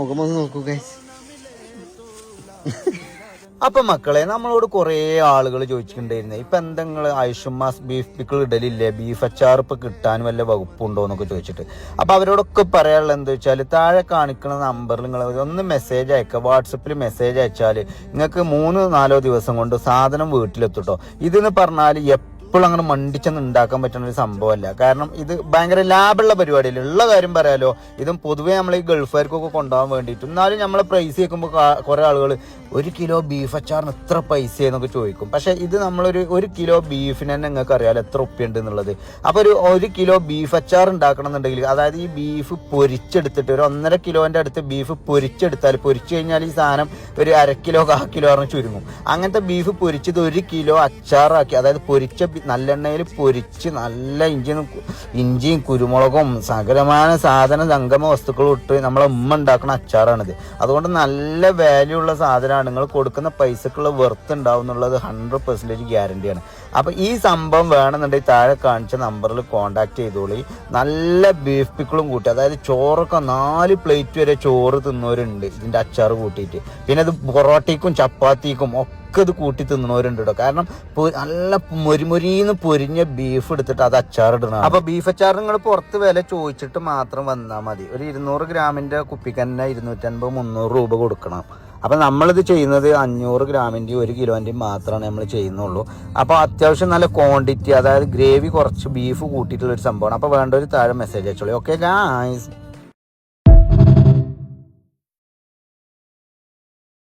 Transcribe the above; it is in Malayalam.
മുഖമൊന്ന് നോക്കൂ ഗൈസ്. അപ്പൊ മക്കളെ, നമ്മളോട് കുറെ ആളുകൾ ചോദിച്ചിട്ടുണ്ടായിരുന്നു, ഇപ്പൊ എന്തെങ്കിലും ആയുഷ്മാസ് ബീഫ് പിക്കിൾ ഇടലില്ലേ, ബീഫ് അച്ചാർ ഇപ്പൊ കിട്ടാൻ വല്ല വകുപ്പുണ്ടോ എന്നൊക്കെ ചോദിച്ചിട്ട്. അപ്പൊ അവരോടൊക്കെ പറയാനുള്ളത് എന്താ വെച്ചാൽ, താഴെ കാണിക്കുന്ന നമ്പറിൽ നിങ്ങൾ ഒന്ന് മെസ്സേജ് അയക്കുക. വാട്സപ്പിൽ മെസ്സേജ് അയച്ചാൽ നിങ്ങൾക്ക് 3-4 ദിവസം കൊണ്ട് സാധനം വീട്ടിലെത്തുട്ടോ. ഇതെന്ന് പറഞ്ഞാൽ എപ്പോഴും അങ്ങനെ മണ്ടിച്ചെന്ന് ഉണ്ടാക്കാൻ പറ്റുന്ന ഒരു സംഭവമല്ല. കാരണം ഇത് ഭയങ്കര ലാഭമുള്ള പരിപാടിയല്ല. ഉള്ള കാര്യം പറയാലോ, ഇതും പൊതുവേ നമ്മൾ ഈ ഗൾഫുകാർക്കൊക്കെ കൊണ്ടുപോകാൻ വേണ്ടിയിട്ട്. എന്നാലും നമ്മളെ പ്രൈസ് കേൾക്കുമ്പോൾ കുറെ ആളുകൾ 1 കിലോ ബീഫ് അച്ചാറിന് എത്ര പൈസ എന്നൊക്കെ ചോദിക്കും. പക്ഷെ ഇത് നമ്മളൊരു 1 കിലോ ബീഫിന് തന്നെ നിങ്ങൾക്ക് അറിയാലോ എത്ര ഉപ്പയുണ്ട് എന്നുള്ളത്. അപ്പോൾ ഒരു കിലോ ബീഫ് അച്ചാർ ഉണ്ടാക്കണം എന്നുണ്ടെങ്കിൽ, അതായത് ഈ ബീഫ് പൊരിച്ചെടുത്തിട്ട് ഒരു 1.5 കിലോന്റെ അടുത്ത് ബീഫ് പൊരിച്ചെടുത്താൽ, പൊരിച്ചു കഴിഞ്ഞാൽ ഈ സാധനം ഒരു 1/2 കിലോ 1/2 കിലോ പറഞ്ഞ് ചുരുങ്ങും. അങ്ങനത്തെ ബീഫ് പൊരിച്ചത് 1 കിലോ അച്ചാറാക്കി, അതായത് പൊരിച്ച നല്ലെണ്ണയിൽ പൊരിച്ച് നല്ല ഇഞ്ചിയും കുരുമുളകും സകലമായ സംഗമ വസ്തുക്കളും ഇട്ട് നമ്മളെ ഉമ്മ ഉണ്ടാക്കുന്ന അച്ചാറാണിത്. അതുകൊണ്ട് നല്ല വാല്യൂ ഉള്ള സാധനമാണ്. നിങ്ങൾ കൊടുക്കുന്ന പൈസക്കുള്ള വെർത്ത് ഉണ്ടാവും എന്നുള്ളത് 100% ഗ്യാരണ്ടിയാണ്. അപ്പൊ ഈ സംഭവം വേണമെന്നുണ്ടെങ്കിൽ താഴെ കാണിച്ച നമ്പറിൽ കോണ്ടാക്ട് ചെയ്തോളി. നല്ല ബീഫ് പിക്കിളും കൂട്ടി, അതായത് ചോറൊക്കെ 4 പ്ലേറ്റ് വരെ ചോറ് തിന്നവരുണ്ട് ഇതിന്റെ അച്ചാർ കൂട്ടിയിട്ട്. പിന്നെ ഇത് പൊറോട്ടയ്ക്കും ചപ്പാത്തിക്കും ഒക്കെ ഇത് കൂട്ടി തിന്നവരുണ്ട് കേട്ടോ. കാരണം നല്ല മൊരിമൊരിന്ന് പൊരിഞ്ഞ ബീഫ് എടുത്തിട്ട് അത് അച്ചാറിടണം. അപ്പൊ ബീഫ് അച്ചാർ നിങ്ങൾ പുറത്ത് വില ചോദിച്ചിട്ട് മാത്രം വന്നാൽ മതി. ഒരു 200 ഗ്രാമിന്റെ കുപ്പിക്ക് തന്നെ 250-300 രൂപ കൊടുക്കണം. അപ്പൊ നമ്മളിത് ചെയ്യുന്നത് 500 ഗ്രാമിന്റെയും 1 കിലോന്റെയും മാത്രമാണ് നമ്മൾ ചെയ്യുന്നുള്ളൂ. അപ്പൊ അത്യാവശ്യം നല്ല ക്വാണ്ടിറ്റി, അതായത് ഗ്രേവി കുറച്ച് ബീഫ് കൂട്ടിയിട്ടുള്ള ഒരു സംഭവമാണ്. അപ്പൊ വേണ്ട ഒരു താഴെ മെസ്സേജ് അയച്ചോളൂ. Okay guys.